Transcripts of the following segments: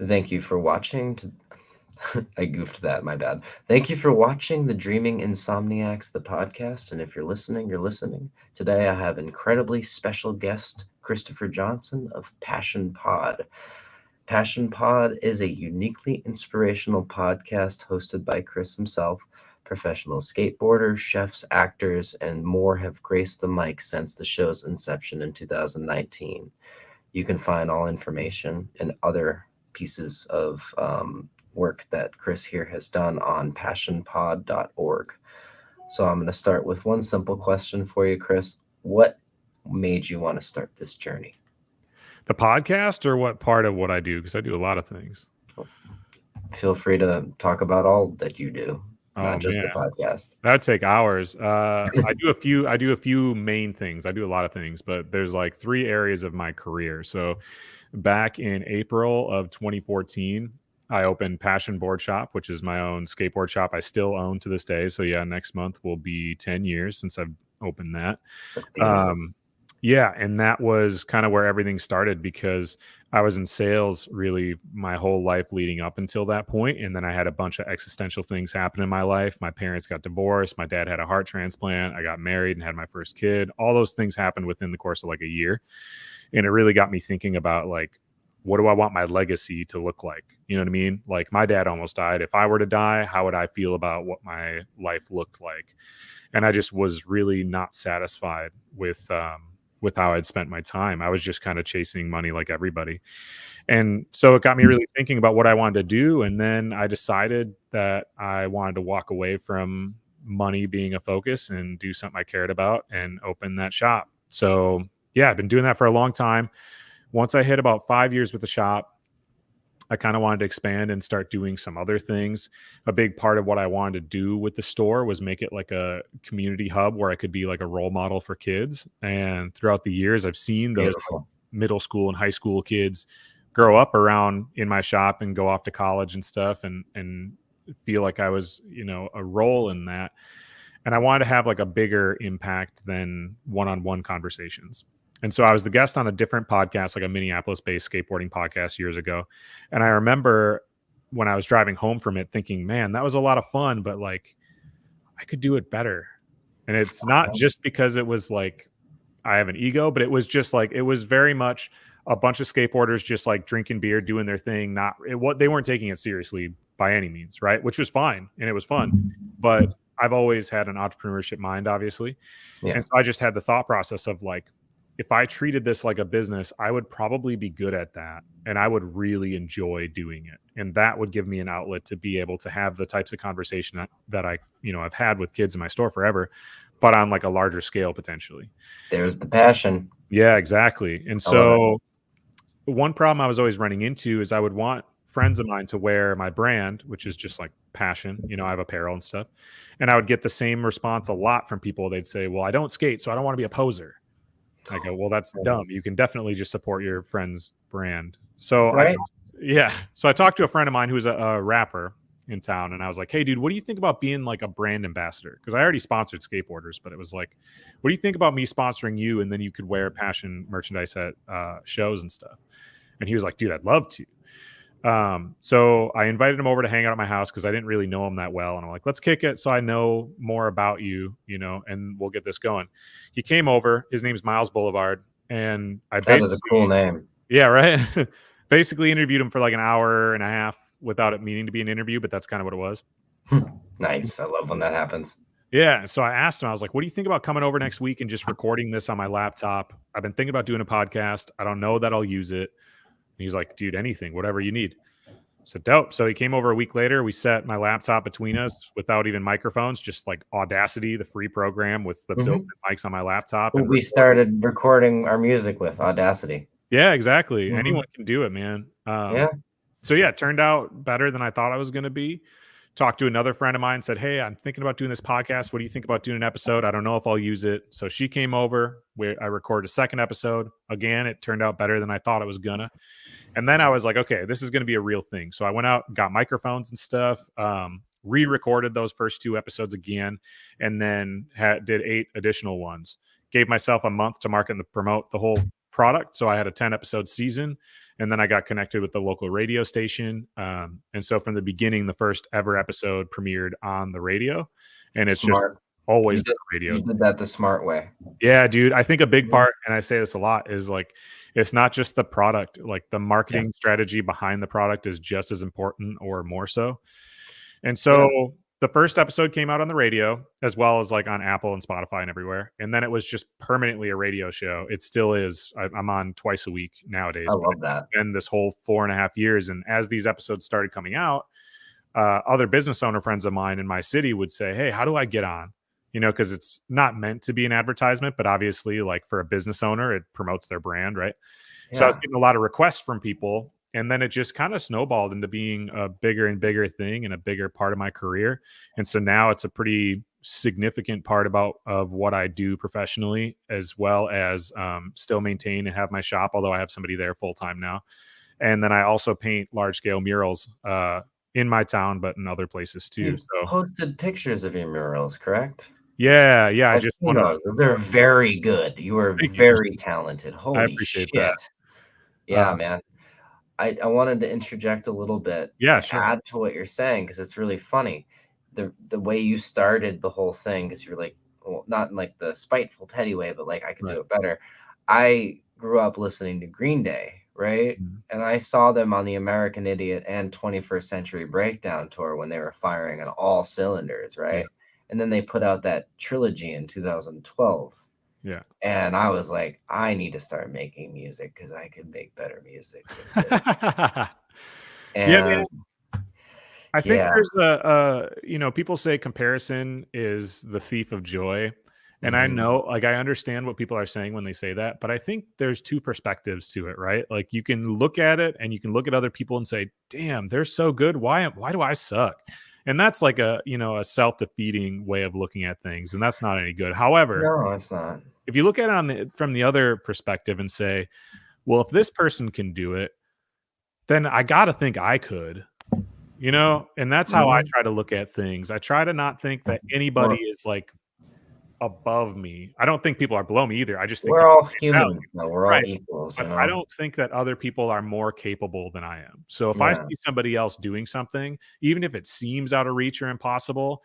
Thank you for watching. I goofed that, my bad. Thank you for watching the Dreaming Insomniacs, the podcast. And if you're listening, you're listening. Today I have incredibly special guest, Christopher Johnson of Passion Pod. Passion Pod is a uniquely inspirational podcast hosted by Chris himself. Professional skateboarders, chefs, actors, and more have graced the mic since the show's inception in 2019. You can find all information and other pieces of work that Chris here has done on passionpod.org. So I'm going to start with one simple question for you, Chris. What made you want to start this journey? The podcast or what part of what I do? Because I do a lot of things. Feel free to talk about all that you do, Oh not just the man, podcast. that'd take hours. I do a few main things. I do a lot of things, but there's like three areas of my career. So back in April of 2014, I opened Passion Board Shop, which is my own skateboard shop I still own to this day. So yeah, next month will be 10 years since I've opened that. That's beautiful. Yeah, and that was kind of where everything started because I was in sales really my whole life leading up until that point, and then I had a bunch of existential things happen in my life. My parents got divorced, my dad had a heart transplant, I got married and had my first kid. All those things happened within the course of like a year, and it really got me thinking about like, what do I want my legacy to look like? You know what I mean? Like my dad almost died. If I were to die, how would I feel about what my life looked like? And I just was really not satisfied with how I'd spent my time. I was just kind of chasing money like everybody. And so it got me really thinking about what I wanted to do. And then I decided that I wanted to walk away from money being a focus and do something I cared about and open that shop. So yeah, I've been doing that for a long time. Once I hit about 5 years with the shop, I kind of wanted to expand and start doing some other things. A big part of what I wanted to do with the store was make it like a community hub where I could be like a role model for kids. And throughout the years, I've seen those like Beautiful. middle school and high school kids grow up around in my shop and go off to college and stuff and feel like I was, a role in that. And I wanted to have like a bigger impact than one-on-one conversations. And so I was the guest on a different podcast, like a Minneapolis-based skateboarding podcast years ago. And I remember when I was driving home from it thinking, man, that was a lot of fun, but like I could do it better. And it's not just because it was like I have an ego, but it was just like it was very much a bunch of skateboarders just like drinking beer, doing their thing, what they weren't taking it seriously by any means, right? Which was fine and it was fun. But I've always had an entrepreneurship mind, obviously. Yeah. And so I just had the thought process of like, if I treated this like a business, I would probably be good at that and I would really enjoy doing it. And that would give me an outlet to be able to have the types of conversation that I, I've had with kids in my store forever, but on like a larger scale potentially. There's the passion. Yeah, exactly. And so one problem I was always running into is I would want friends of mine to wear my brand, which is just like passion. I have apparel and stuff. And I would get the same response a lot from people. They'd say, well, I don't skate, so I don't want to be a poser. I go, well, that's dumb. You can definitely just support your friend's brand. So Right? So I talked to a friend of mine who's a rapper in town, and I was like, hey, dude, what do you think about being like a brand ambassador? Because I already sponsored skateboarders, but it was like, what do you think about me sponsoring you? And then you could wear passion merchandise at shows and stuff. And he was like, dude, I'd love to. So I invited him over to hang out at my house because I didn't really know him that well. And I'm like, let's kick it so I know more about you, and we'll get this going. He came over. His name's Miles Boulevard. And That is a cool name. Yeah, right. Basically interviewed him for like an hour and a half without it meaning to be an interview, but that's kind of what it was. Nice. I love when that happens. Yeah. So I asked him, I was like, what do you think about coming over next week and just recording this on my laptop? I've been thinking about doing a podcast. I don't know that I'll use it. And he's like, dude, anything, whatever you need. So dope. So he came over a week later. We set my laptop between us without even microphones, just like Audacity, the free program with the built-in mics on my laptop. Who And we started recording our music with, Audacity. yeah, exactly. Anyone can do it, man. Yeah. So yeah, it turned out better than I thought I was going to be. Talked to another friend of mine, said, hey, I'm thinking about doing this podcast. What do you think about doing an episode? I don't know if I'll use it. So she came over. I recorded a second episode. Again, it turned out better than I thought it was gonna. And then I was like, okay, this is going to be a real thing. So I went out, got microphones and stuff, re-recorded those first 2 episodes again, and then did 8 additional ones. Gave myself a month to market and promote the whole product. So I had a 10-episode season. And then I got connected with the local radio station. And so from the beginning, the first ever episode premiered on the radio. And it's just Smart. always You been did radio. you did that the smart way. Yeah, dude. I think a big Mhm. part, and I say this a lot, is like it's not just the product, like the Yeah. marketing strategy behind the product is just as important or more so. And Yeah. so the first episode came out on the radio as well as like on Apple and Spotify and everywhere. And then it was just permanently a radio show. It still is. I'm on twice a week I nowadays, but love it's that. been this whole 4.5 years. And as these episodes started coming out, other business owner friends of mine in my city would say, "Hey, how do I get on?" Because it's not meant to be an advertisement, but obviously, like for a business owner, it promotes their brand, right? So I was Yeah. getting a lot of requests from people, and then it just kind of snowballed into being a bigger and bigger thing and a bigger part of my career. And so now it's a pretty significant part of what I do professionally, as well as still maintain and have my shop, although I have somebody there full time now. And then I also paint large scale murals in my town, but in other places too. You've So posted pictures of your murals, correct? yeah, I I've just seen want to. those. Those are very good. You are Thank you. very talented. I Holy appreciate that. shit. Yeah, man. I wanted to interject a little bit Yeah, to sure. add to what you're saying because it's really funny. The way you started the whole thing, because you're like, well, not in like the spiteful, petty way, but like I could Right. do it better. I grew up listening to Green Day, right? Mhm. And I saw them on the American Idiot and 21st Century Breakdown tour when they were firing on all cylinders, Yeah, right? And then they put out that trilogy in 2012. yeah. And I was like, I need to start making music because I could make better music than this. Yeah, man. And I think yeah, there's people say comparison is the thief of joy. And I mhm, know, like, I understand what people are saying when they say that, but I think there's two perspectives to it, right? Like, you can look at it and you can look at other people and say, damn, they're so good. Why do I suck? And that's like a self-defeating way of looking at things. And that's not any good. However, no, it's not. if you look at it from the other perspective and say, well, if this person can do it, then I got to think I could. And that's how I Mhm. try to look at things. I try to not think that anybody We're, is like above me. I don't think people are below me either. I just think we're people all have the same value. humans, though. We're all Right. equals, But I don't think that other people are more capable than I am. So if I Yeah, see somebody else doing something, even if it seems out of reach or impossible,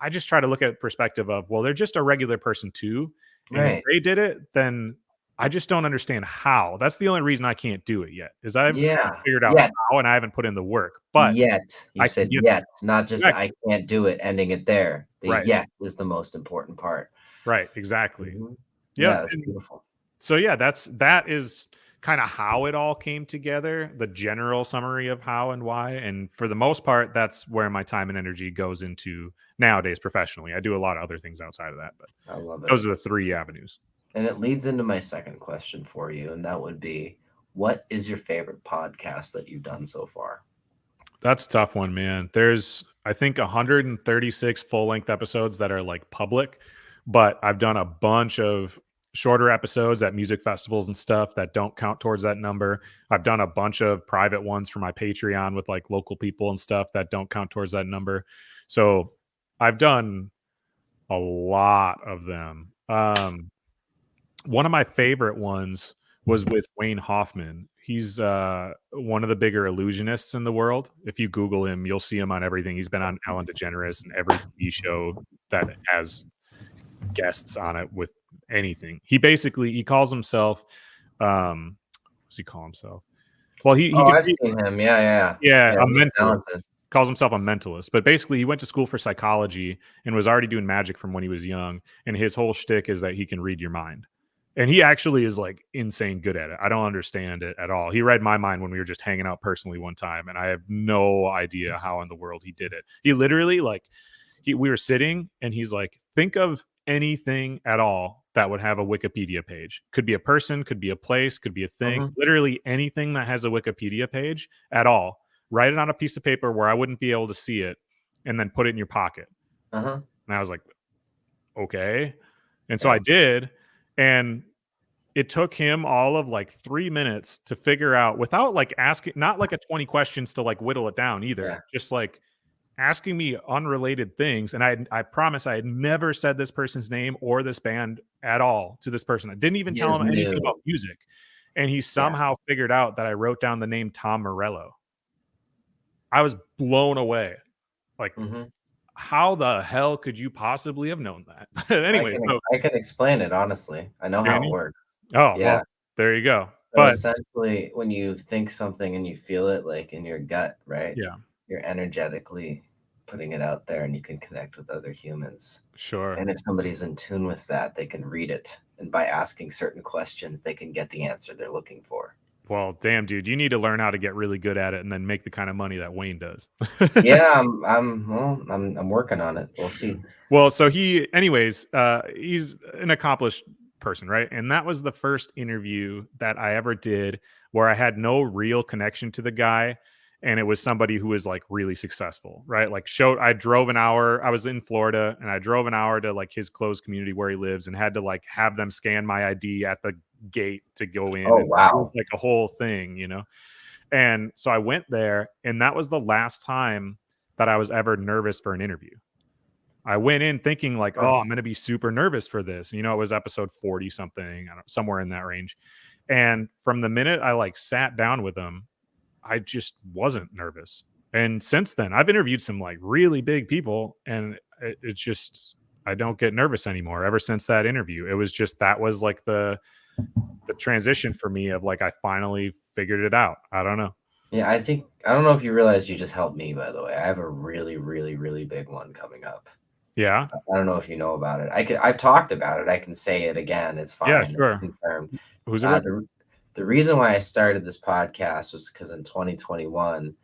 I just try to look at the perspective of, well, they're just a regular person too. And if right. they did it, then I just don't understand how. That's the only reason I can't do it yet, is I haven't Yeah. figured out Yet, how and I haven't put in the work. But yet. You I can said get there. yet, not just Exactly. I can't do it, ending it there. The Right. yet is the most important part. Right. Exactly. Mhm. Yep. Yeah, that's And beautiful. so yeah, that is kind of how it all came together, the general summary of how and why. And for the most part, that's where my time and energy goes into nowadays professionally. I do a lot of other things outside of that, but I love it. those are the three avenues. And it leads into my second question for you, and that would be, what is your favorite podcast that you've done so far? That's a tough one, man. There's, I think, 136 full length episodes that are like public, but I've done a bunch of shorter episodes at music festivals and stuff that don't count towards that number. I've done a bunch of private ones for my Patreon with like local people and stuff that don't count towards that number. So I've done a lot of them. One of my favorite ones was with Wayne Hoffman. He's one of the bigger illusionists in the world. If you Google him, you'll see him on everything. He's been on Ellen DeGeneres and every TV show that has guests on it with anything. He calls himself what does he call himself? Well, he Oh, can I've be, seen him. Yeah, yeah. yeah, Yeah, a he's mentalist. talented. Calls himself a mentalist, but basically he went to school for psychology and was already doing magic from when he was young. And his whole shtick is that he can read your mind. And he actually is like insane good at it. I don't understand it at all. He read my mind when we were just hanging out personally one time, and I have no idea how in the world he did it. He literally we were sitting and he's like, think of anything at all that would have a Wikipedia page. Could be a person, could be a place, could be a thing. Mhm, Literally anything that has a Wikipedia page at all. Write it on a piece of paper where I wouldn't be able to see it, and then put it in your pocket. uh-huh, And I was like, okay. And so I yeah, did. And it took him all of like 3 minutes to figure out without like asking, not like a 20 questions to like whittle it down either, yeah, just like asking me unrelated things. And I promise I had never said this person's name or this band at all to this person. I didn't even he tell just him anything about knew. music. and he Yeah. somehow figured out that I wrote down the name Tom Morello. I was blown away. Like, Mhm. how the hell could you possibly have known that? But anyway, so I can explain it, honestly. I know how can it you? works. Oh, Yeah. well, there you go. So But essentially, when you think something and you feel it like in your gut, right? yeah, You're energetically putting it out there and you can connect with other humans. sure. And if somebody's in tune with that, they can read it. And by asking certain questions, they can get the answer they're looking for. Well, damn, dude, you need to learn how to get really good at it and then make the kind of money that Wayne does. Yeah, I'm working on it. We'll see. Well, so he's an accomplished person, right? And that was the first interview that I ever did where I had no real connection to the guy. And it was somebody who was like really successful, right? Like, I drove an hour, I was in Florida and I drove an hour to like his closed community where he lives and had to like have them scan my ID at the gate to go in. Oh, And it was wow. like a whole thing, And so I went there, and that was the last time that I was ever nervous for an interview. I went in thinking like, Huh. "Oh, I'm gonna be super nervous for this." It was episode 40 something, I don't somewhere in that range. And from the minute I like sat down with them, I just wasn't nervous. And since then, I've interviewed some like really big people, and it's just I don't get nervous anymore. Ever since that interview, it was just that was like the transition for me of like I finally figured it out. I don't know. Yeah, I don't know if you realize you just helped me, by the way. I have a really, really, really big one coming up. Yeah. I don't know if you know about it. I've talked about it. I can say it again. It's Yeah, fine. It's sure. confirmed. Who's it Uh, with? the the reason why I started this podcast was because in 2021,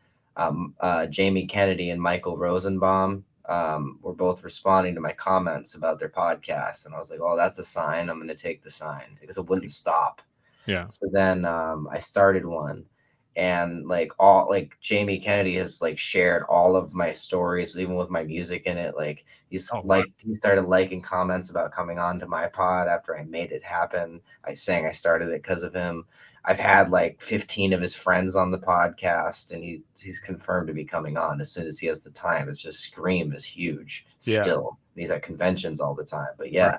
Jamie Kennedy and Michael Rosenbaum were both responding to my comments about their podcast, and I was like, "Oh, that's a sign. I'm going to take the sign," because it wouldn't stop. Yeah. So then I started one, and like Jamie Kennedy has like shared all of my stories, even with my music in it. Like Oh, wow. he started liking comments about coming on to my pod after I made it happen. I sang I started it because of him. I've had like 15 of his friends on the podcast, and he's confirmed to be coming on as soon as he has the time. It's just Scream is huge Yeah. still. He's at conventions all the time. But Right. yeah,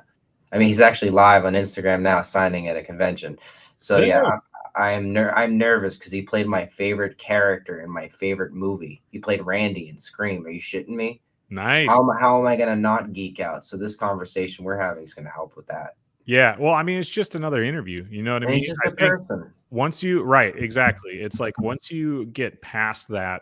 I mean, he's actually live on Instagram now, signing at a convention. So Sick. yeah, I'm nervous because he played my favorite character in my favorite movie. He played Randy in Scream. Are you shitting me? Nice. How am I gonna not geek out? So this conversation we're having is gonna help with that. Yeah. Well, I mean, it's just another interview. You know what I And mean? he's just I a think person. once you right, exactly. It's like once you get past that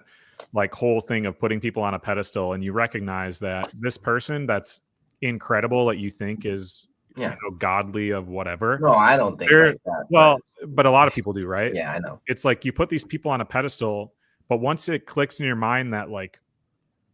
like whole thing of putting people on a pedestal and you recognize that this person that's incredible that you think is, Yeah. godly of whatever, No, I don't think they're like that, well, but but a lot of people do, right? yeah, I know. It's like you put these people on a pedestal, but once it clicks in your mind that like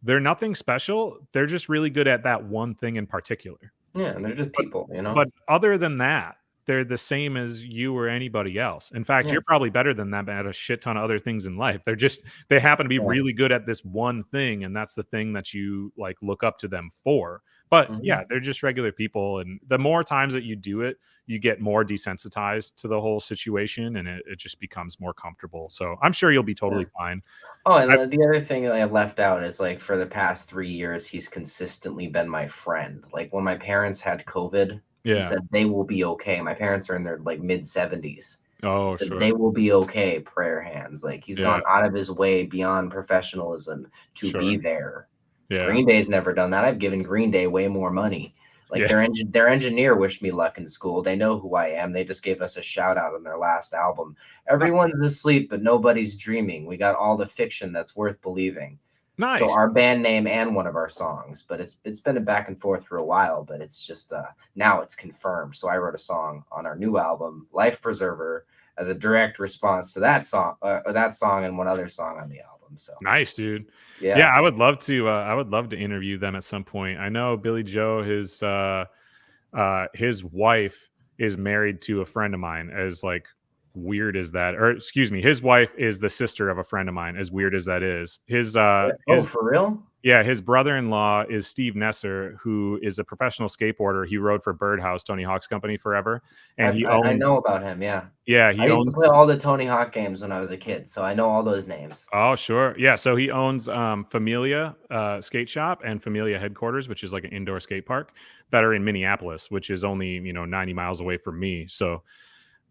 they're nothing special, they're just really good at that one thing in particular. Yeah, and they're just But people, you know? but other than that, they're the same as you or anybody else. In fact, Yeah, you're probably better than them at a shit ton of other things in life. They happen to be yeah. really good at this one thing, and that's the thing that you like look up to them for. But Mhm. yeah, they're just regular people, and the more times that you do it, you get more desensitized to the whole situation, and it just becomes more comfortable. So I'm sure you'll be Yeah. totally fine. Oh, and I, the other thing that I left out is like for the past 3 years, he's consistently been my friend. Like when my parents had COVID, he yeah. said they will be okay. My parents are in their like mid 70s. He Oh, said sure. they will be okay, prayer hands. Like he's Yeah. gone out of his way beyond professionalism to Sure. be there. Yeah. Green Day's never done that. I've given Green Day way more money. Like Yeah. their engineer wished me luck in school. They know who I am. They just gave us a shout out on their last album. Everyone's asleep, but nobody's dreaming. We got all the fiction that's worth believing. So Nice. our band name and one of our songs, but it's been a back and forth for a while, but it's just now it's confirmed. So I wrote a song on our new album, Life Preserver, as a direct response to that song and one other song on the album. So Nice, dude. Yeah, yeah. I would love to interview them at some point. I know Billy Joe, his wife is married to a friend of mine, as like weird as that, or excuse me, his wife is the sister of a friend of mine, as weird as that is. Oh, for real? Yeah, his brother-in-law is Steve Nesser, who is a professional skateboarder. He rode for Birdhouse, Tony Hawk's company forever, and I know about him. Yeah. yeah, I he used to owns play all the Tony Hawk games when I was a kid, so I know all those names. Oh, sure. Yeah, so he owns, Familia, Skate Shop and Familia Headquarters, which is like an indoor skate park that are in Minneapolis, which is only, 90 miles away from me. So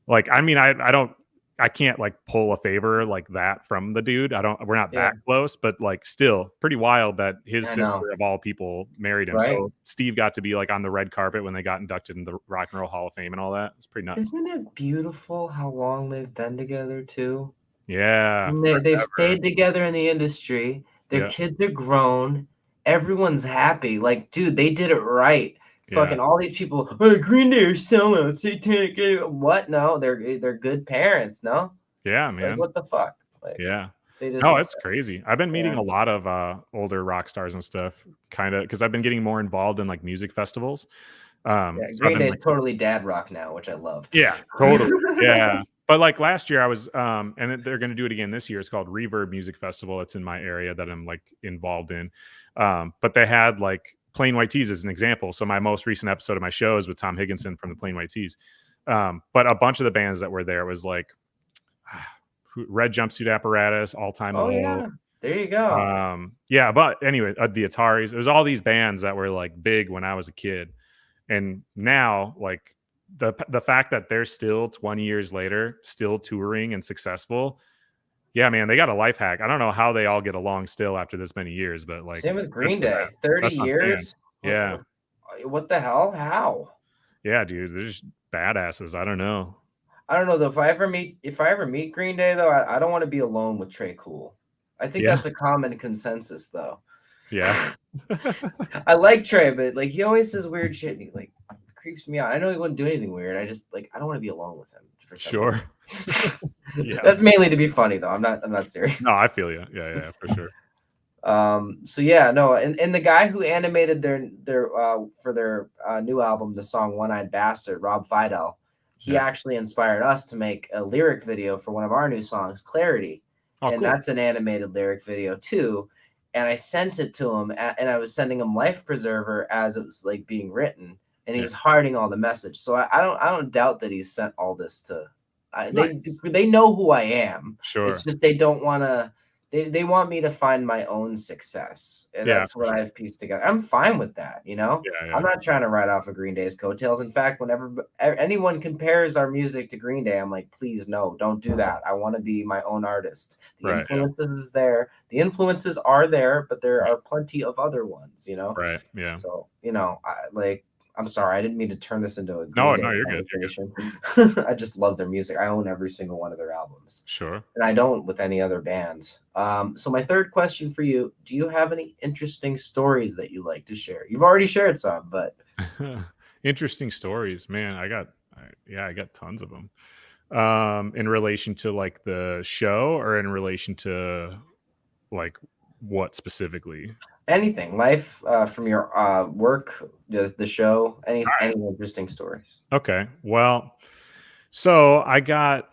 Like, I mean, I can't like pull a favor like that from the dude. We're not Yeah, that close, but like still pretty wild that his I sister know, of all people married him. right? So Steve got to be like on the red carpet when they got inducted in the Rock and Roll Hall of Fame and all that. It's pretty nuts. Isn't it beautiful how long they've been together too? Yeah, And they've forever. stayed together in the industry. Their Yeah, kids are grown. Everyone's happy. Like, dude, they did it right. yeah, Fucking all these people, oh, Green Day are selling satanic. What? No, they're good parents. No, yeah, like man. what the fuck? Like Yeah. they just No, it's crazy. I've been meeting yeah a lot of older rock stars and stuff, kind of because I've been getting more involved in like music festivals. yeah. So I've Green been Day is like, totally dad rock now, which I love. yeah, totally. Yeah. But like last year I was they're going to do it again this year. It's called Reverb Music Festival. It's in my area that I'm like involved in. But they had like Plain White Tees as an example. So my most recent episode of my show is with Tom Higginson from the Plain White Tees. But a bunch of the bands that were there was like Red Jumpsuit Apparatus, All Time Oh Low. yeah, there you go. Yeah, but anyway, the Ataris. It was all these bands that were like big when I was a kid, and now like the fact that they're still 20 years later still touring and successful. Yeah, man, they got a life hack. I don't know how they all get along still after this many years, but like Same with good Green for them. Day. 30 That's what I'm saying. years. Yeah, What the hell? How? yeah, dude, they're just badasses. I don't know. I don't know though. If I ever meet Green Day though, I don't want to be alone with Trey Cool. I think Yeah, that's a common consensus though. yeah, I like Trey, but like he always says weird shit and he like creeps me out. I know he wouldn't do anything weird. I just like I don't want to be alone with him for some sure. reason. Yeah, That's mainly to be funny though. I'm not serious. no, I feel you. Yeah, yeah, for sure. So yeah, no, and the guy who animated their new album, the song One Eyed Bastard, Rob Fidel, he Yeah. actually inspired us to make a lyric video for one of our new songs, Clarity. Oh, And cool. that's an animated lyric video too. And I sent it to him and I was sending him Life Preserver as it was like being written, and he Yeah, was hearting all the message. So I don't doubt that he's sent all this to nice. they know who I am. It's Sure. just they don't want to they want me to find my own success. And Yeah, that's for what sure. I've pieced together. I'm fine with that, you know? Yeah, I'm yeah. not trying to ride off of Green Day's coattails. In fact, whenever anyone compares our music to Green Day, I'm like, please no, don't do that. I want to be my own artist. The Right, yeah. influences is there. The influences are there, but there Right, are plenty of other ones, you know? right, yeah. So, I'm sorry, I didn't mean to turn this into a No, Green Day no, you're good, you're good. conversation. I just love their music. I own every single one of their albums, Sure. and I don't with any other band. So my third question for you: do you have any interesting stories that you like to share? You've already shared some, but Interesting stories, man. I got tons of them. In relation to, like, the show or in relation to, like, what specifically? anything, life from your work, the show, any interesting stories? Okay. Well, so I got,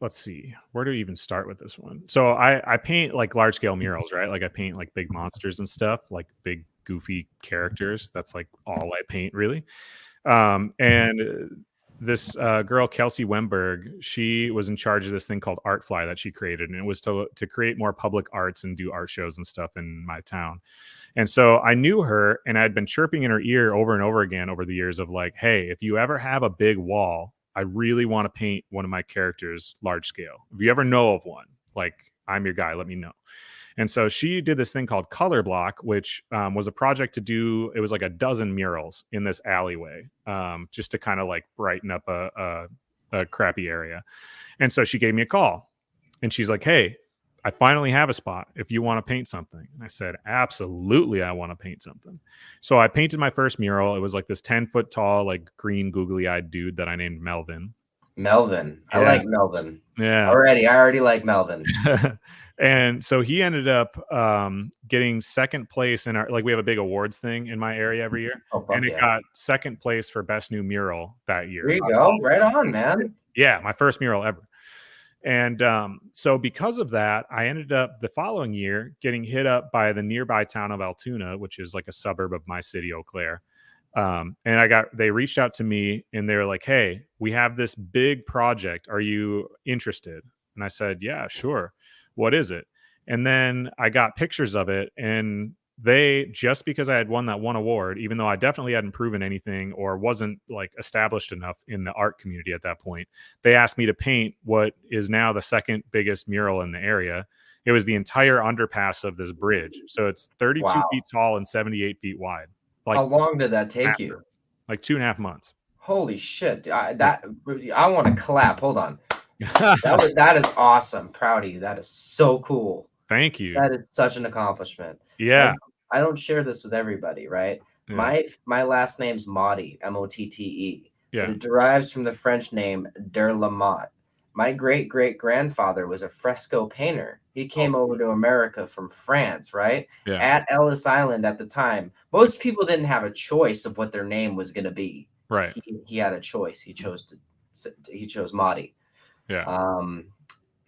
let's see, where do we even start with this one? So I paint like large scale murals, right? Like I paint like big monsters and stuff, like big goofy characters. That's like all I paint really. And this girl Kelsey Wemberg, she was in charge of this thing called Artfly that she created, and it was to create more public arts and do art shows and stuff in my town. And so I knew her, and I'd been chirping in her ear over and over again over the years of like, hey, if you ever have a big wall, I really want to paint one of my characters large scale. If you ever know of one, like I'm your guy, let me know. And so she did this thing called Color Block, which was a project to do. It was like a dozen murals in this alleyway, just to kind of like brighten up a crappy area. And so she gave me a call, and she's like, "Hey, I finally have a spot. If you want to paint something." And I said, "Absolutely, I want to paint something." So I painted my first mural. It was like this 10-foot tall, like green, googly-eyed dude that I named Melvin. Melvin, I Yeah, like Melvin yeah. already. I already like Melvin. And so he ended up getting second place in our, like, we have a big awards thing in my area every year, Oh and fuck it yeah! got second place for best new mural that There year. you go. Right on, man. Yeah, my first mural ever. And so because of that, I ended up the following year getting hit up by the nearby town of Altoona, which is like a suburb of my city, Eau Claire. And they reached out to me and they were like, "Hey, we have this big project. Are you interested?" And I said, "Yeah, sure. What is it?" And then I got pictures of it, and they, just because I had won that one award, even though I definitely hadn't proven anything or wasn't like established enough in the art community at that point, they asked me to paint what is now the second biggest mural in the area. It was the entire underpass of this bridge. So it's 32 Wow. feet tall and 78 feet wide. How Like long did that take massive. you? Like 2.5 months. Holy shit. Like I want to clap. Hold on. That is awesome. Proud of you. That is so cool. Thank you. That is such an accomplishment. Yeah. I don't share this with everybody, right? Yeah. My last name's Motte, Motte, but Yeah. it derives from the French name de la Motte. My great great grandfather was a fresco painter. He came over to America from France, right? Yeah. At Ellis Island at the time, most people didn't have a choice of what their name was going to be. Right. He had a choice. He chose Motte. Yeah.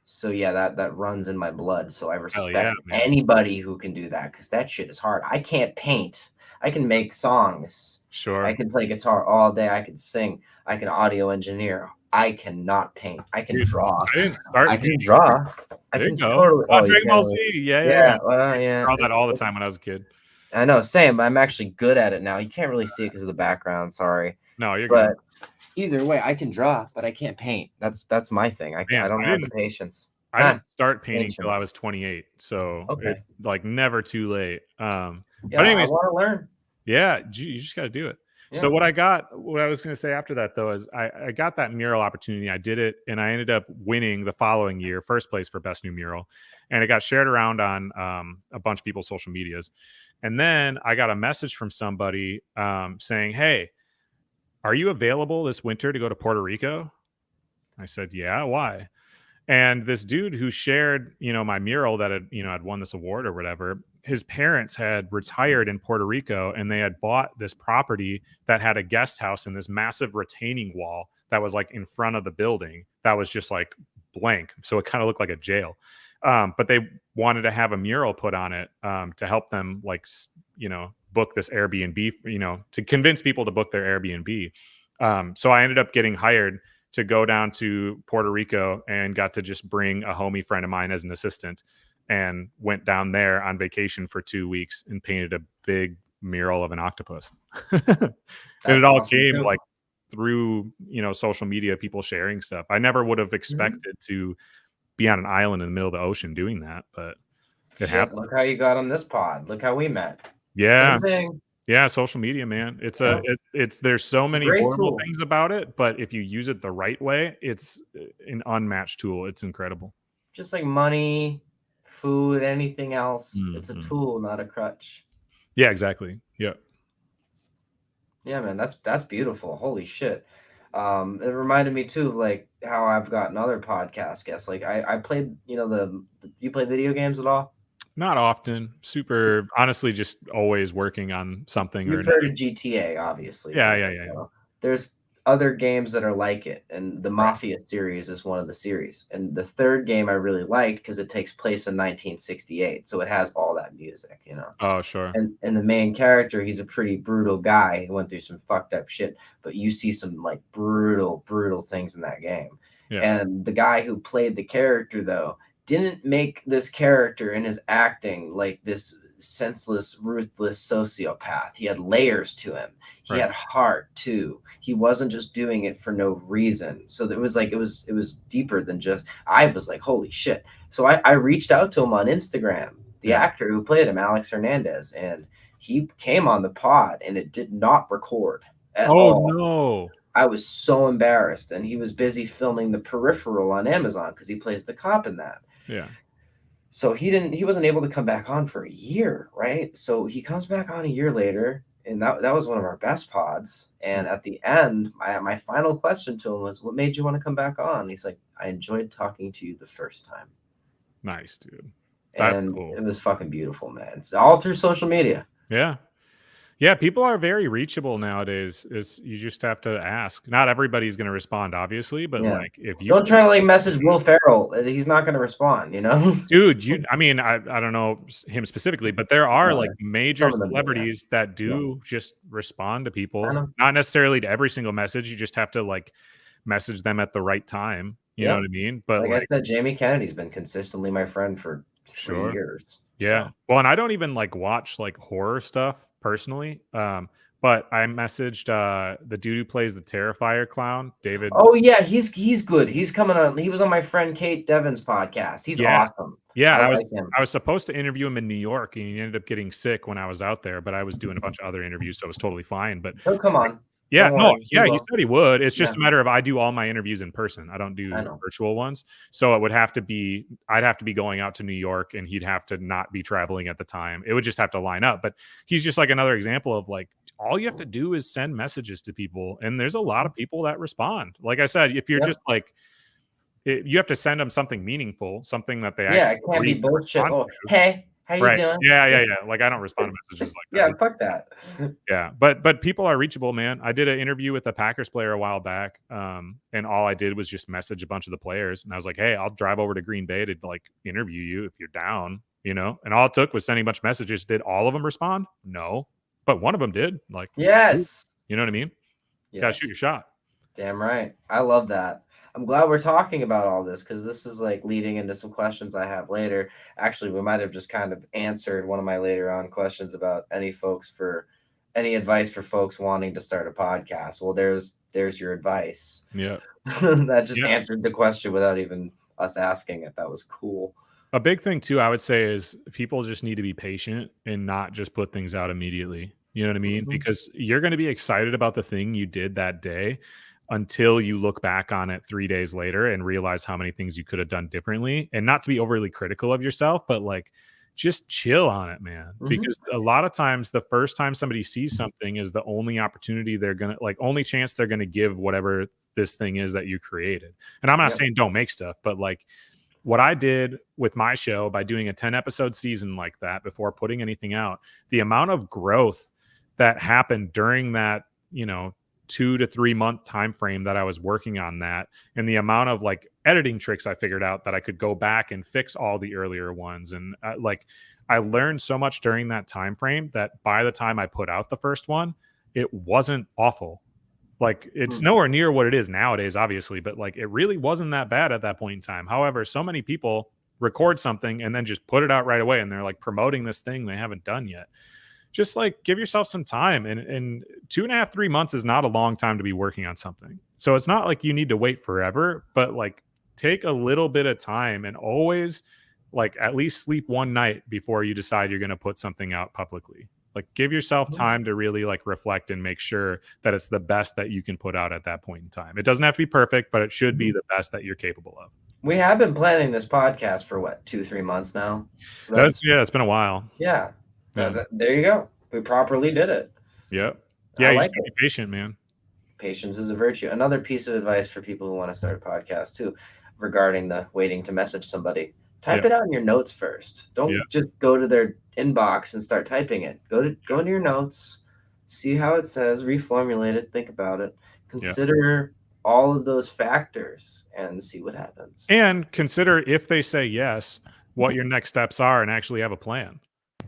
So yeah, that runs in my blood. So I Hell respect yeah, man. anybody who can do that, because that shit is hard. I can't paint. I can make songs. Sure. I can play guitar all day. I can sing. I can audio engineer. I cannot paint. I can Dude, draw. I didn't start I can draw. I There can you go. totally. Oh, Oh, you Dragon can't Ball really. Z. Yeah. Yeah. Well, yeah. I draw that all the time when I was a kid. I know, same. But I'm actually good at it now. You can't really see it because of the background. Sorry. No, you're But good. either way, I can draw, but I can't paint. That's my thing. I Man, don't have the patience. I didn't start painting ancient. till I was 28, so Okay. it's like never too late. Yeah, But anyways, I want to learn. yeah, you just got to do it. Yeah. So what I was going to say after that though is I got that mural opportunity. I did it, and I ended up winning the following year, first place for best new mural, and it got shared around on a bunch of people's social medias. And then I got a message from somebody saying, "Hey, are you available this winter to go to Puerto Rico?" I said, "Yeah, why?" And this dude who shared, my mural that had won this award or whatever, his parents had retired in Puerto Rico, and they had bought this property that had a guest house and this massive retaining wall that was like in front of the building that was just like blank. So it kind of looked like a jail. But they wanted to have a mural put on it to help them book this Airbnb, to convince people to book their Airbnb. So I ended up getting hired to go down to Puerto Rico and got to just bring a homie friend of mine as an assistant, and went down there on vacation for 2 weeks and painted a big mural of an octopus. And it all came like through, social media, people sharing stuff. I never would have expected to be on an island in the middle of the ocean doing that, but it happened. Look how you got on this pod. Look how we met. Yeah. Same thing. Yeah, social media, man. There's so many horrible things about it, but if you use it the right way, it's an unmatched tool. It's incredible. Just like money, food, anything else. It's a tool, not a crutch. Yeah, exactly. Yeah. Yeah, man, that's beautiful. Holy shit. It reminded me too of like how I've gotten other podcast guests. Like I played, you play video games at all? Not often. Super, honestly, just always working on something. You've heard of GTA, obviously. Yeah. There's other games that are like it, and the Mafia series is one of the series. And the third game I really liked because it takes place in 1968, so it has all that music, Oh, sure. And the main character, he's a pretty brutal guy. He went through some fucked up shit, but you see some like brutal things in that game. Yeah. And the guy who played the character though didn't make this character in his acting like this senseless, ruthless sociopath. He had layers to him. He had heart too. He wasn't just doing it for no reason. So it was deeper than just. I was like, holy shit. So I reached out to him on Instagram, the actor who played him, Alex Hernandez, and he came on the pod, and it did not record at all. Oh no. I was so embarrassed, and he was busy filming The Peripheral on Amazon because he plays the cop in that. Yeah. So he wasn't able to come back on for a year, right? So he comes back on a year later, and that was one of our best pods. And at the end, my final question to him was, "What made you want to come back on?" And he's like, "I enjoyed talking to you the first time." Nice, dude. That's cool. It was fucking beautiful, man. It's all through social media. Yeah. Yeah, people are very reachable nowadays. You just have to ask. Not everybody's going to respond, obviously, but like if you don't try to like message Will Ferrell, he's not going to respond. Dude. I mean, I don't know him specifically, but there are like major celebrities that do just respond to people. Not necessarily to every single message. You just have to like message them at the right time. You know what I mean? But like I said, Jamie Kennedy's been consistently my friend for for Sure. years. Yeah. So. Well, and I don't even like watch like horror stuff personally. But I messaged the dude who plays the Terrifier clown, David. Oh yeah, he's good. He's coming on. He was on my friend Kate Devon's podcast. He's Yeah. awesome. Yeah, I I like was him. I was supposed to interview him in New York, and he ended up getting sick when I was out there, but I was doing a bunch of other interviews, so it was totally fine. But He'll come on. yeah, Don't no, worry, he yeah, he will. said he would. It's Yeah, just a matter of I do all my interviews in person. I don't I do know. virtual ones. So it would have to be I'd have to be going out to New York and he'd have to not be traveling at the time. It would just have to line up. But he's just like another example of like all you have to do is send messages to people and there's a lot of people that respond. Like I said, if you're Yep. just like you have to send them something meaningful, something that they Yeah, actually it can't be read and bullshit. respond Oh, to. hey, how you Right. doing? Yeah. Like I don't respond to messages like that Yeah, either. fuck that. Yeah, but people are reachable, man. I did an interview with a Packers player a while back, and all I did was just message a bunch of the players, and I was like, "Hey, I'll drive over to Green Bay to like interview you if you're down," you know. And all it took was sending a bunch of messages. Did all of them respond? No, but one of them did. Like, Yes. you know what I mean? Gotta shoot Yes. your shot. Damn right. I love that. I'm glad we're talking about all this because this is like leading into some questions I have later. Actually, we might have just kind of answered one of my later on questions about any advice for folks wanting to start a podcast. Well, there's your advice. Yeah, That just yeah. answered the question without even us asking it. That was cool. A big thing too, I would say, is people just need to be patient and not just put things out immediately. You know what I mean? Mhm. Because you're going to be excited about the thing you did that day until you look back on it 3 days later and realize how many things you could have done differently. And not to be overly critical of yourself, but like just chill on it, man. Mhm. Because a lot of times the first time somebody sees something is the only opportunity they're going to like only chance they're going to give whatever this thing is that you created. And I'm not Yep. saying don't make stuff, but like what I did with my show by doing a 10 episode season like that before putting anything out, the amount of growth that happened during that, 2 to 3 month time frame that I was working on that, and the amount of like editing tricks I figured out that I could go back and fix all the earlier ones. And I learned so much during that time frame that by the time I put out the first one, it wasn't awful. Like it's nowhere near what it is nowadays, obviously, but like it really wasn't that bad at that point in time. However, so many people record something and then just put it out right away and they're like promoting this thing they haven't done yet. Just like give yourself some time, and 2.5, 3 months is not a long time to be working on something. So it's not like you need to wait forever, but like take a little bit of time and always like at least sleep one night before you decide you're going to put something out publicly. Like give yourself time to really like reflect and make sure that it's the best that you can put out at that point in time. It doesn't have to be perfect, but it should be the best that you're capable of. We have been planning this podcast for what, 2-3 months now. So It's been a while. yeah. Yeah. There you go. We properly did it. Yep. I Yeah, you like just gotta be patient, man. Patience is a virtue. Another piece of advice for people who want to start a podcast too, regarding the waiting to message somebody. Type it out in your notes first. Don't just go to their inbox and start typing it. Go into your notes, see how it says, reformulate it, think about it, consider all of those factors and see what happens. And consider if they say yes, what your next steps are and actually have a plan.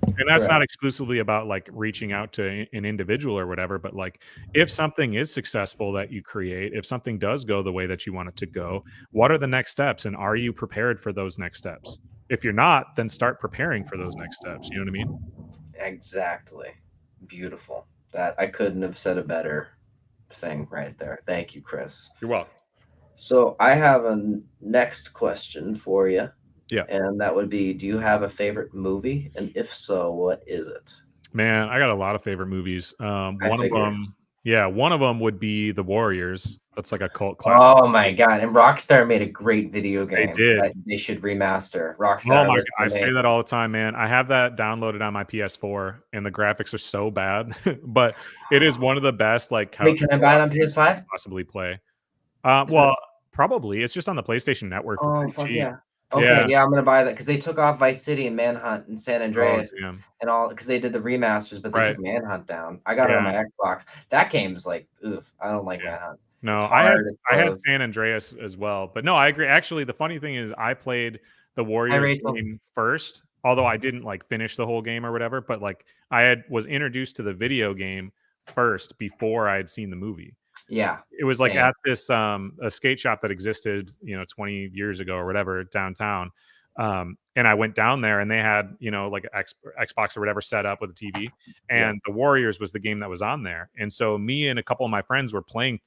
And that's not exclusively about like reaching out to an individual or whatever, but like if something is successful that you create, if something does go the way that you want it to go, what are the next steps? And are you prepared for those next steps? If you're not, then start preparing for those next steps. You know what I mean? Exactly. Beautiful. That I couldn't have said a better thing right there. Thank you, Chris. You're welcome. So I have a next question for you. Yeah. And that would be, do you have a favorite movie? And if so, what is it? Man, I got a lot of favorite movies. One of them would be The Warriors. That's like a cult classic. Oh my God. And Rockstar made a great video game. They did. That they should remaster. Rockstar. Oh my God. I say that all the time, man. I have that downloaded on my PS4 and the graphics are so bad, but it is one of the best. Like, wait, can I buy it on PS5? Possibly play. Well, probably. It's just on the PlayStation Network. Oh, fuck yeah. Okay, yeah, I'm gonna buy that because they took off Vice City and Manhunt and San Andreas and all because they did the remasters, but they took Manhunt down. I got it on my Xbox. That game's like, oof, I don't like Manhunt. No, I had San Andreas as well, but no, I agree. Actually, the funny thing is, I played the Warriors game first, although I didn't like finish the whole game or whatever. But like, was introduced to the video game first before I had seen the movie. Yeah, it was like at this a skate shop that existed 20 years ago or whatever downtown. And I went down there and they had, like an Xbox or whatever set up with a TV, Yeah. and the Warriors was the game that was on there. And so me and a couple of my friends were playing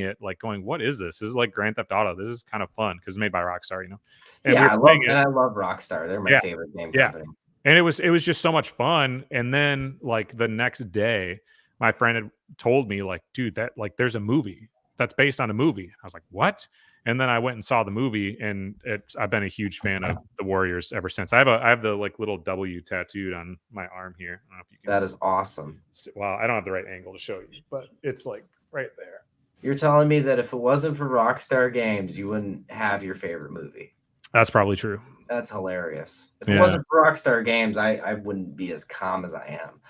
it, like going, "What is this? This is like Grand Theft Auto. This is kind of fun because it's made by Rockstar, And we Yeah, were playing it. I love Rockstar. They're my Yeah, favorite game yeah. company. And it was just so much fun. And then like the next day, my friend had told me like, "Dude, that like there's a movie that's based on a movie." I was like, "What?" And then I went and saw the movie, and I've been a huge fan of the Warriors ever since. I have the like little W tattooed on my arm here. I don't know if you can. That is awesome. Well, I don't have the right angle to show you, but it's like right there. You're telling me that if it wasn't for Rockstar Games, you wouldn't have your favorite movie. That's probably true. That's hilarious. If it wasn't for Rockstar Games, I wouldn't be as calm as I am.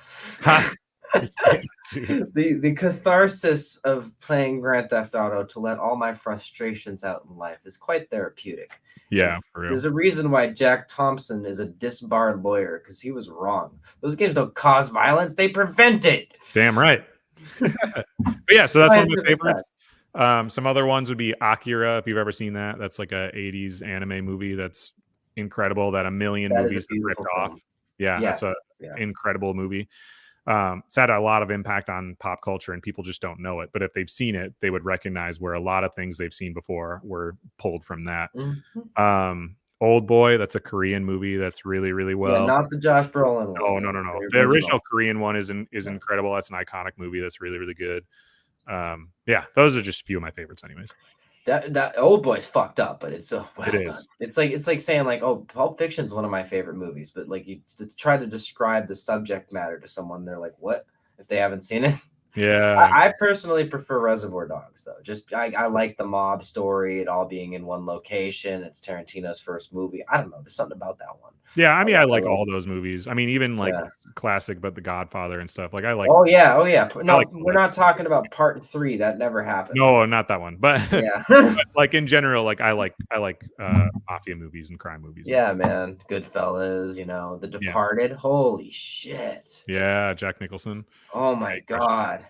The catharsis of playing Grand Theft Auto to let all my frustrations out in life is quite therapeutic. Yeah, for real. There's a reason why Jack Thompson is a disbarred lawyer, because he was wrong. Those games don't cause violence, they prevent it. Damn right. But yeah, so that's one of my favorites. Some other ones would be Akira, if you've ever seen that. That's like a 80s anime movie that's incredible, that a million movies have ripped off. Yeah, yes. That's an incredible movie. It's had a lot of impact on pop culture, and people just don't know it. But if they've seen it, they would recognize where a lot of things they've seen before were pulled from that. Mm-hmm. Old Boy, that's a Korean movie that's really, really well. Yeah, not the Josh Brolin one. No. The original Korean one is incredible. That's an iconic movie. That's really, really good. Yeah, those are just a few of my favorites, anyways. That Old Boy's fucked up, but it's so well done. It's like saying like, oh, Pulp Fiction's one of my favorite movies, but like you to try to describe the subject matter to someone, they're like, what? If they haven't seen it. Yeah, I personally prefer Reservoir Dogs though. Just I like the mob story, it all being in one location. It's Tarantino's first movie. I don't know. There's something about that one. Yeah, I mean, I like all those movies. I mean, even like classic, but The Godfather and stuff. Like I like. Oh yeah. No, we're not talking about part 3. That never happened. No, not that one. But yeah, but like in general, like I like mafia movies and crime movies. Yeah, man. Goodfellas. The Departed. Yeah. Holy shit. Yeah, Jack Nicholson. Oh my god.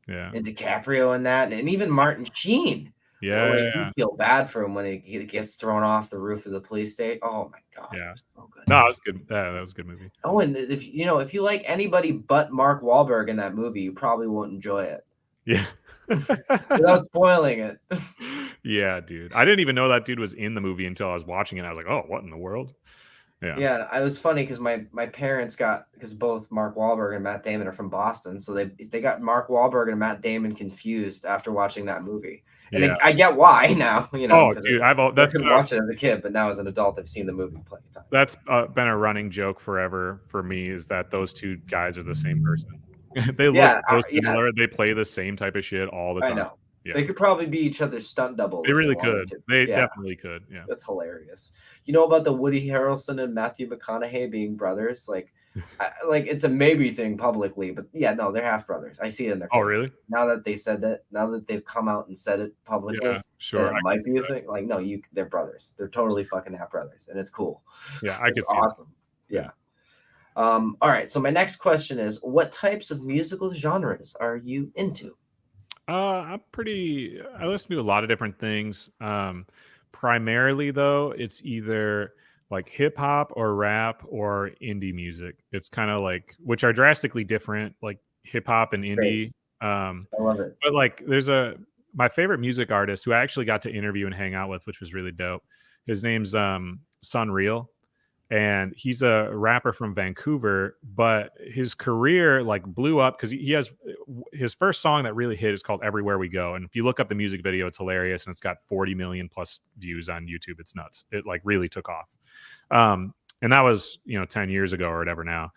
Yeah. And DiCaprio in that, and even Martin Sheen. Yeah, you feel bad for him when he gets thrown off the roof of the police station. Oh my god, yeah, so good. No, that was good. Yeah, that was a good movie. Oh, and if you like anybody but Mark Wahlberg in that movie, you probably won't enjoy it. Yeah, without spoiling it. Yeah, dude, I didn't even know that dude was in the movie until I was watching it. I was like, oh, what in the world? Yeah, I was funny because my parents because both Mark Wahlberg and Matt Damon are from Boston, so they got Mark Wahlberg and Matt Damon confused after watching that movie. And I get why now. Oh, dude, that's been watching it as a kid, but now as an adult, I've seen the movie plenty of times. That's been a running joke forever for me, is that those two guys are the same person. They look so similar. They play the same type of shit all the time. I know. Yeah. They could probably be each other's stunt double. They really could. They definitely could. Yeah, that's hilarious. You know about the Woody Harrelson and Matthew McConaughey being brothers? Like it's a maybe thing publicly, but no, they're half brothers. I see it in their face. Oh, really? Now that they said that, now that they've come out and said it publicly, yeah, sure, it might be a thing. Like, no, they're brothers. They're totally fucking half brothers, and it's cool. Yeah, I could see. Awesome. Yeah. All right. So my next question is, what types of musical genres are you into? I listen to a lot of different things. Primarily though, it's either like hip hop or rap or indie music. It's kind of like, which are drastically different, like hip hop and indie. I love it. But like my favorite music artist who I actually got to interview and hang out with, which was really dope. His name's Sunreal. And he's a rapper from Vancouver, but his career like blew up because he has his first song that really hit is called Everywhere We Go. And if you look up the music video, it's hilarious. And it's got 40 million plus views on YouTube. It's nuts. It like really took off. And that was, 10 years ago or whatever now.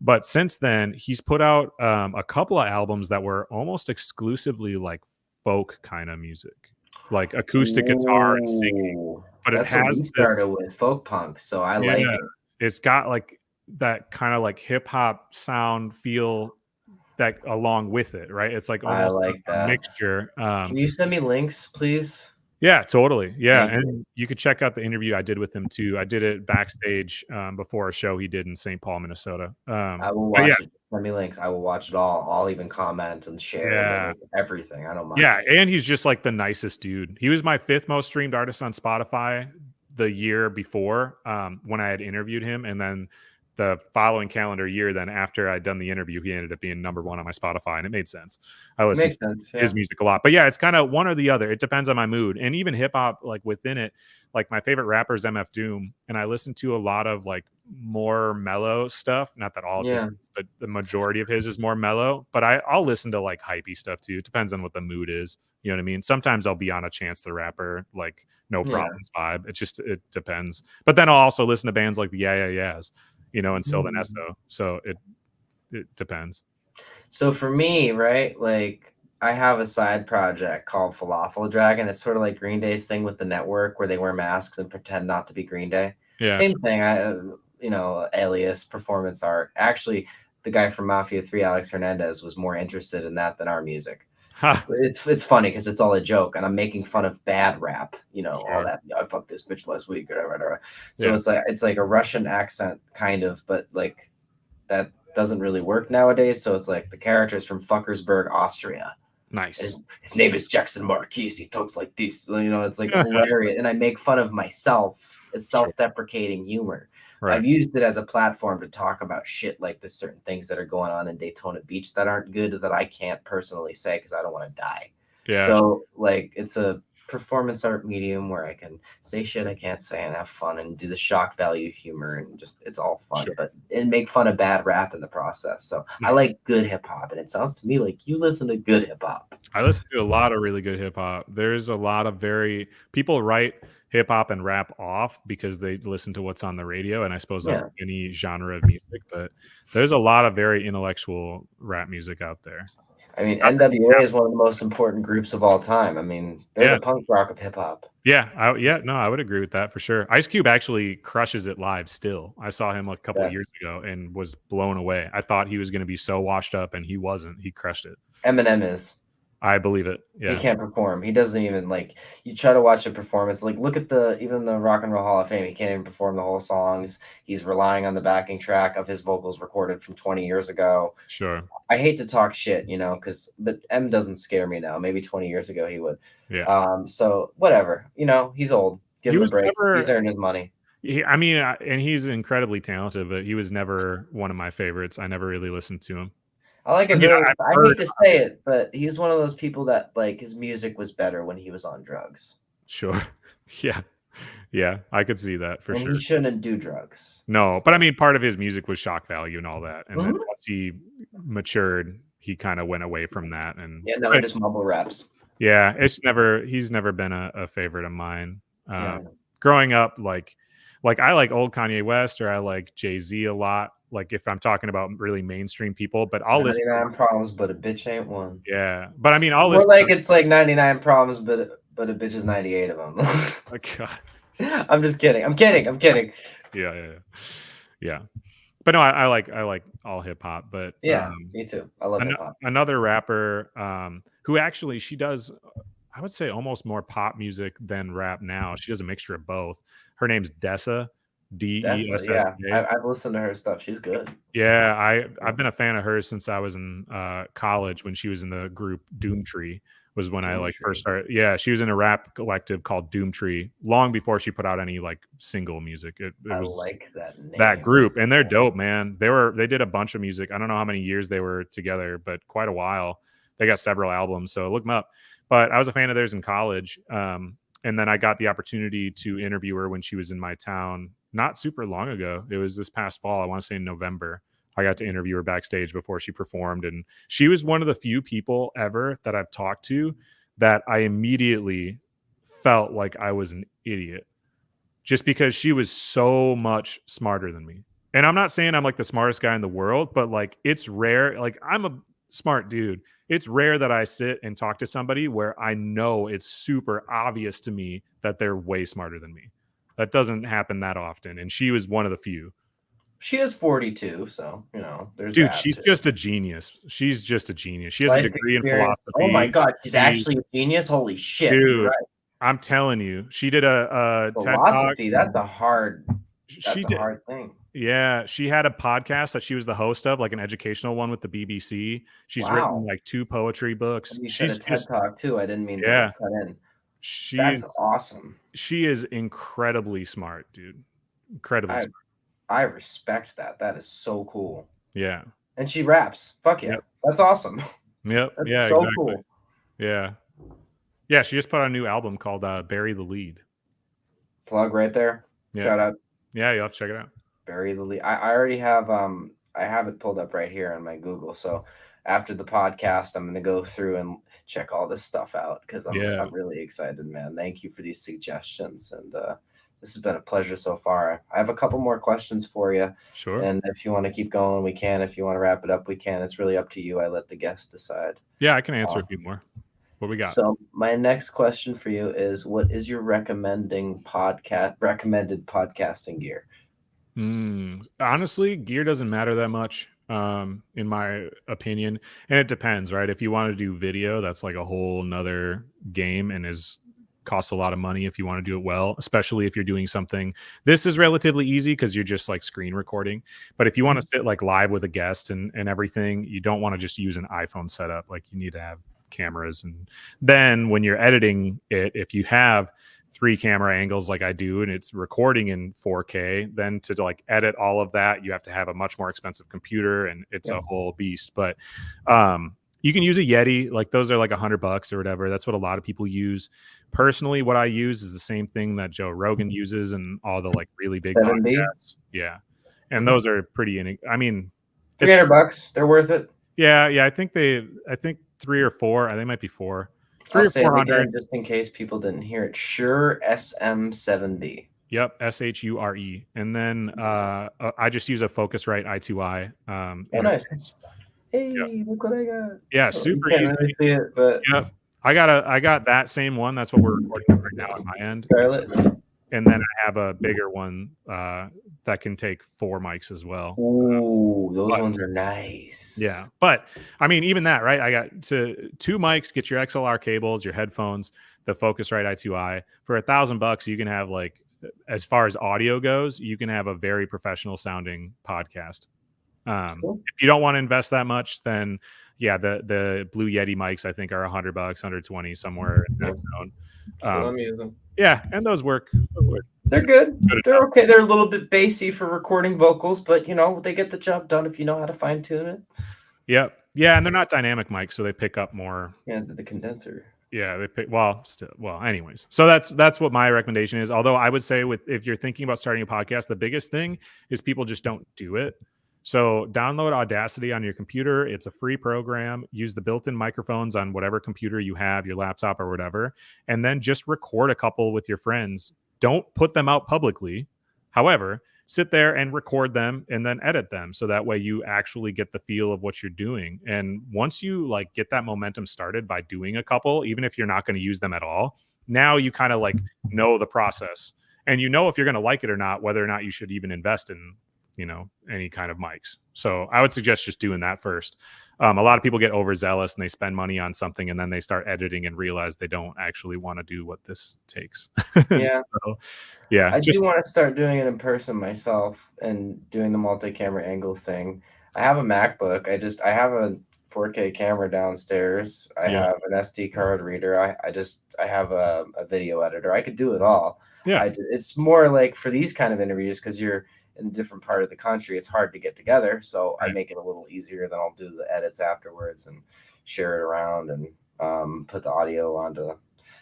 But since then, he's put out a couple of albums that were almost exclusively like folk kind of music, like acoustic guitar and singing. But that's what we started with, folk punk. So I like it. It's got like that kind of like hip hop sound feel that along with it, right? It's like almost a mixture. Can you send me links, please? Yeah, totally. Yeah, and you could check out the interview I did with him too. I did it backstage before a show he did in St. Paul, Minnesota. I will watch it. Send me links. I will watch it all. I'll even comment and share everything. I don't mind. Yeah, and he's just like the nicest dude. He was my 5th most streamed artist on Spotify the year before when I had interviewed him, and then the following calendar year, then after I'd done the interview, he ended up being #1 on my Spotify, and it made sense. I listened Makes to sense. his Yeah. music a lot, but yeah, it's kind of one or the other. It depends on my mood, and even hip hop, like within it, like my favorite rapper is MF Doom, and I listen to a lot of like more mellow stuff. Not that all of his, Yeah. but the majority of his is more mellow. But I'll listen to like hypey stuff too. It depends on what the mood is. You know what I mean? Sometimes I'll be on a Chance the Rapper, like no Yeah. problems vibe. It depends. But then I'll also listen to bands like the Yeah Yeah Yeahs, and Sylvan Esso. So it depends. So for me, right, like I have a side project called Falafel Dragon. It's sort of like Green Day's thing with the network where they wear masks and pretend not to be Green Day. Yeah. Same thing. Alias performance art. Actually, the guy from Mafia 3, Alex Hernandez, was more interested in that than our music. Ha, It's funny because it's all a joke, and I'm making fun of bad rap, all sure. that. I fucked this bitch last week, whatever. So Yeah. it's like a Russian accent kind of, but like that doesn't really work nowadays. So it's like the character's from Fuckersburg, Austria. Nice. His name is Jackson Marquise. He talks like this. It's like hilarious, and I make fun of myself. It's Sure. self-deprecating humor. Right. I've used it as a platform to talk about shit like there's certain things that are going on in Daytona Beach that aren't good that I can't personally say because I don't want to die. Yeah. So like it's a performance art medium where I can say shit I can't say and have fun and do the shock value humor and just it's all fun, Sure. and make fun of bad rap in the process. So I like good hip hop, and it sounds to me like you listen to good hip hop. I listen to a lot of really good hip hop. There's a lot of people write hip hop and rap off because they listen to what's on the radio, and I suppose that's Yeah. any genre of music, but there's a lot of very intellectual rap music out there. I mean, NWA is one of the most important groups of all time. I mean, they're Yeah. the punk rock of hip hop. Yeah, I would agree with that for sure. Ice Cube actually crushes it live still. I saw him like a couple of years ago and was blown away. I thought he was going to be so washed up, and he wasn't. He crushed it. Eminem is. I believe it. He Yeah. can't perform. He doesn't even like. You try to watch a performance. Like look at even the Rock and Roll Hall of Fame. He can't even perform the whole songs. He's relying on the backing track of his vocals recorded from 20 years ago. Sure. I hate to talk shit, but M doesn't scare me now. Maybe 20 years ago he would. Yeah. So whatever. He's old. Give him a break. He's earned his money. And he's incredibly talented, but he was never one of my favorites. I never really listened to him. I like his I hate to say it, but he's one of those people that like his music was better when he was on drugs. Sure. Yeah. Yeah, I could see that for sure. He shouldn't do drugs. No, but I mean, part of his music was shock value and all that. And then once he matured, he kind of went away from that. And yeah, no, just mumble raps. Yeah, he's never been a favorite of mine. Growing up, like I like old Kanye West, or I like Jay-Z a lot. Like if I'm talking about really mainstream people, but I'll listen. 99 problems, but a bitch ain't one. Yeah, but I mean, I'll listen. It's like 99 problems, but a bitch is 98 of them. Oh God. I'm just kidding. I'm kidding. Yeah. But no, I like all hip hop. But yeah, me too. I love hip hop. Another rapper who actually she does, I would say, almost more pop music than rap now. She does a mixture of both. Her name's Dessa. Dessa. Yeah, I've listened to her stuff. She's good. Yeah, I've been a fan of hers since I was in college when she was in the group Doomtree. Was when I first started. Yeah, she was in a rap collective called Doomtree long before she put out any single music. It was like that name. That group, and they're dope, man. They did a bunch of music. I don't know how many years they were together, but quite a while. They got several albums, so look them up. But I was a fan of theirs in college, and then I got the opportunity to interview her when she was in my town not super long ago. It was this past fall. I want to say in November. I got to interview her backstage before she performed, and she was one of the few people ever that I've talked to that I immediately felt like I was an idiot just because she was so much smarter than me. And I'm not saying I'm the smartest guy in the world, but it's rare. I'm a smart dude. It's rare that I sit and talk to somebody where I know it's super obvious to me that they're way smarter than me. That doesn't happen that often. And she was one of the few. She is 42, so there's. Dude, she's just a genius. She's just a genius. She has a degree in philosophy. Oh my god, she's actually a genius. Holy shit, dude! Right. I'm telling you, she did a philosophy. TED Talk. That's a hard thing. Yeah, she had a podcast that she was the host of, an educational one with the BBC. She's written 2 poetry books. She's a TED Talk too. I didn't mean to cut in. That's awesome. She is incredibly smart, dude. Incredibly I smart. I respect that. That is so cool. Yeah. And she raps. Fuck yeah. Yep. That's awesome. Yep. That's Yeah, so exactly. cool. Yeah. Yeah, she just put out a new album called Bury the Lead. Plug right there. Yeah. Shout out Yeah, you'll have to check it out. Bury the Lead. I already have I have it pulled up right here on my Google. So after the podcast, I'm gonna go through and check all this stuff out because Yeah. I'm really excited, man. Thank you for these suggestions, and this has been a pleasure so far. I have a couple more questions for you, Sure. and if you want to keep going, we can. If you want to wrap it up, we can. It's really up to you. I let the guests decide. Yeah, I can answer Uh, a few more. What we got? so my next question for you is, what is your recommended podcasting gear? Honestly, gear doesn't matter that much, in my opinion. And it depends, right? If you want to do video, that's like a whole nother game and is costs a lot of money if you want to do it well, especially if you're doing something. This is relatively easy because you're just like screen recording. But if you want to sit like live with a guest and everything, you don't want to just use an iPhone setup. Like you need to have cameras. And then when you're editing it, if you have 3 camera angles like I do and it's recording in 4K, then to like edit all of that, you have to have a much more expensive computer and it's Yeah. a whole beast. But you can use a Yeti, like those are like $100 or whatever. That's what a lot of people use. Personally, what I use is the same thing that Joe Rogan uses and all the like really big 7B. podcasts. Yeah. And those are pretty, I mean, $300. They're worth it. yeah. I think 3 or 4, I think it might be 4. I'll 3 or say it 400 again just in case people didn't hear it. Shure SM7B. Yep, SHURE. And then I just use a Focusrite I2I Oh, nice. interface. Hey, Yep. look what I got. Yeah, You super can't easy. really see it, but Yep. I got that same one. That's what we're recording with right now on my end. Scarlett. And then I have a bigger one that can take 4 mics as well. Ooh, those ones are nice. Yeah. But I mean, even that, right? I got 2 mics, get your XLR cables, your headphones, the Focusrite I2I. For $1,000, you can have like, as far as audio goes, you can have a very professional sounding podcast. Cool. If you don't want to invest that much, then yeah, the Blue Yeti mics I think are $100, 120 somewhere in that zone. So I'm using. Yeah, and those work. They're good. They're okay. They're a little bit bassy for recording vocals, but you know they get the job done if you know how to fine tune it. Yep. Yeah, and they're not dynamic mics, so they pick up more. Yeah, the condenser. Yeah, they pick anyways. So that's what my recommendation is. Although I would say if you're thinking about starting a podcast, the biggest thing is people just don't do it. So download Audacity on your computer. It's a free program. Use the built-in microphones on whatever computer you have, your laptop or whatever, and then just record a couple with your friends. Don't put them out publicly. However, sit there and record them and then edit them so that way you actually get the feel of what you're doing. And once you like get that momentum started by doing a couple, even if you're not going to use them at all, now you kind of like know the process and you know if you're going to like it or not, whether or not you should even invest in any kind of mics. So I would suggest just doing that first. A lot of people get overzealous and they spend money on something and then they start editing and realize they don't actually want to do what this takes. Yeah. So, yeah. I do want to start doing it in person myself and doing the multi-camera angle thing. I have a MacBook. I have a 4K camera downstairs. I have an SD card reader. I have a video editor. I could do it all. Yeah. It's more like for these kind of interviews because you're in a different part of the country, it's hard to get together. So I make it a little easier. Then I'll do the edits afterwards and share it around and put the audio onto.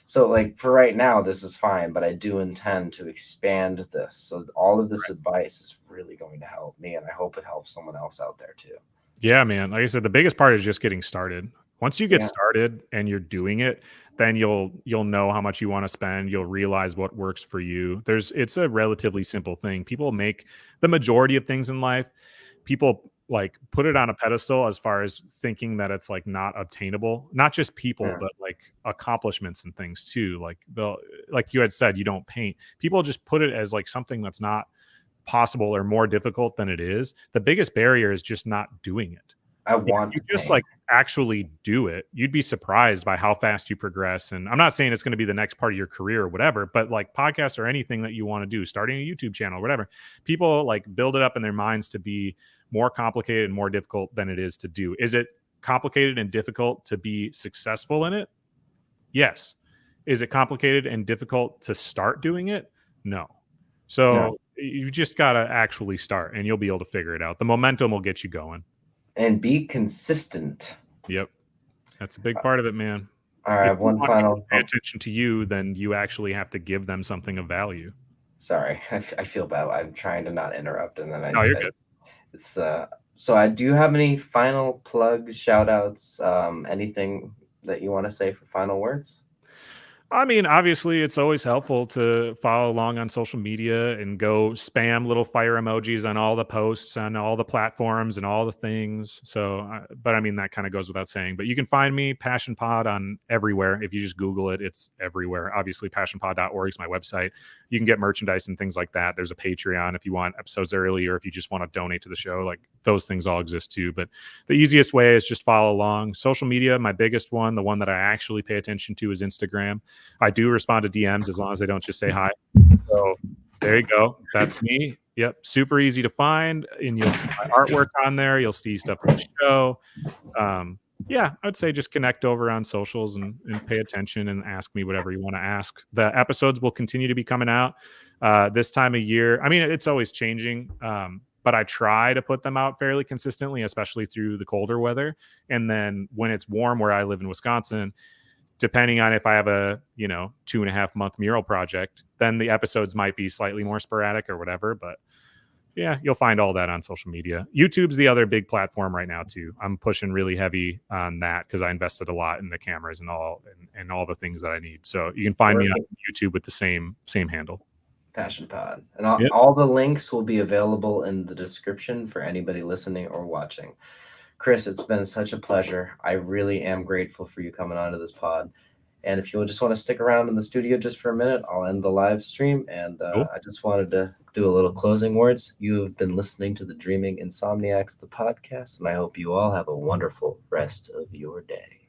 So like for right now, this is fine, but I do intend to expand this. So all of this advice is really going to help me, and I hope it helps someone else out there too. Yeah, man. Like I said, the biggest part is just getting started. Once you get started and you're doing it, then you'll know how much you want to spend. You'll realize what works for you. It's a relatively simple thing. People make the majority of things in life. People like put it on a pedestal as far as thinking that it's like not obtainable. Not just people, but like accomplishments and things too. Like you had said, you don't paint. People just put it as like something that's not possible or more difficult than it is. The biggest barrier is just not doing it. You just like actually do it. You'd be surprised by how fast you progress. And I'm not saying it's going to be the next part of your career or whatever, but like podcasts or anything that you want to do, starting a YouTube channel, whatever, people like build it up in their minds to be more complicated and more difficult than it is to do. Is it complicated and difficult to be successful in it? Yes. Is it complicated and difficult to start doing it? No. No. So you just got to actually start, and you'll be able to figure it out. The momentum will get you going. And be consistent. Yep. That's a big part of it, man. All right, If you one want people final. to pay attention to you, then you actually have to give them something of value. Sorry, I feel bad. I'm trying to not interrupt, and then No, you're good. It's so I do you have any final plugs, shout outs, anything that you want to say for final words? I mean, obviously, it's always helpful to follow along on social media and go spam little fire emojis on all the posts on all the platforms and all the things. So, but I mean, that kind of goes without saying. But you can find me, Passion Pod, on everywhere. If you just Google it, it's everywhere. Obviously, passionpod.org is my website. You can get merchandise and things like that. There's a Patreon if you want episodes early, or if you just want to donate to the show. Like, those things all exist too. But the easiest way is just follow along. Social media, my biggest one, the one that I actually pay attention to, is Instagram. I do respond to DMs as long as they don't just say hi. So there you go. That's me. Yep. Super easy to find. And you'll see my artwork on there. You'll see stuff from the show. Yeah, I would say just connect over on socials and pay attention and ask me whatever you want to ask. The episodes will continue to be coming out this time of year. I mean, it's always changing. But I try to put them out fairly consistently, especially through the colder weather. And then when it's warm, where I live in Wisconsin, depending on if I have a 2.5 month mural project, then the episodes might be slightly more sporadic or whatever. But yeah, you'll find all that on social media. YouTube's the other big platform right now too. I'm pushing really heavy on that because I invested a lot in the cameras and all the things that I need. So you can find me on YouTube with the same handle. Passion Pod. And all the links will be available in the description for anybody listening or watching. Chris, it's been such a pleasure. I really am grateful for you coming onto this pod. And if you just want to stick around in the studio just for a minute, I'll end the live stream. And Cool. I just wanted to do a little closing words. You have been listening to the Dreaming Insomniacs, the podcast, and I hope you all have a wonderful rest of your day.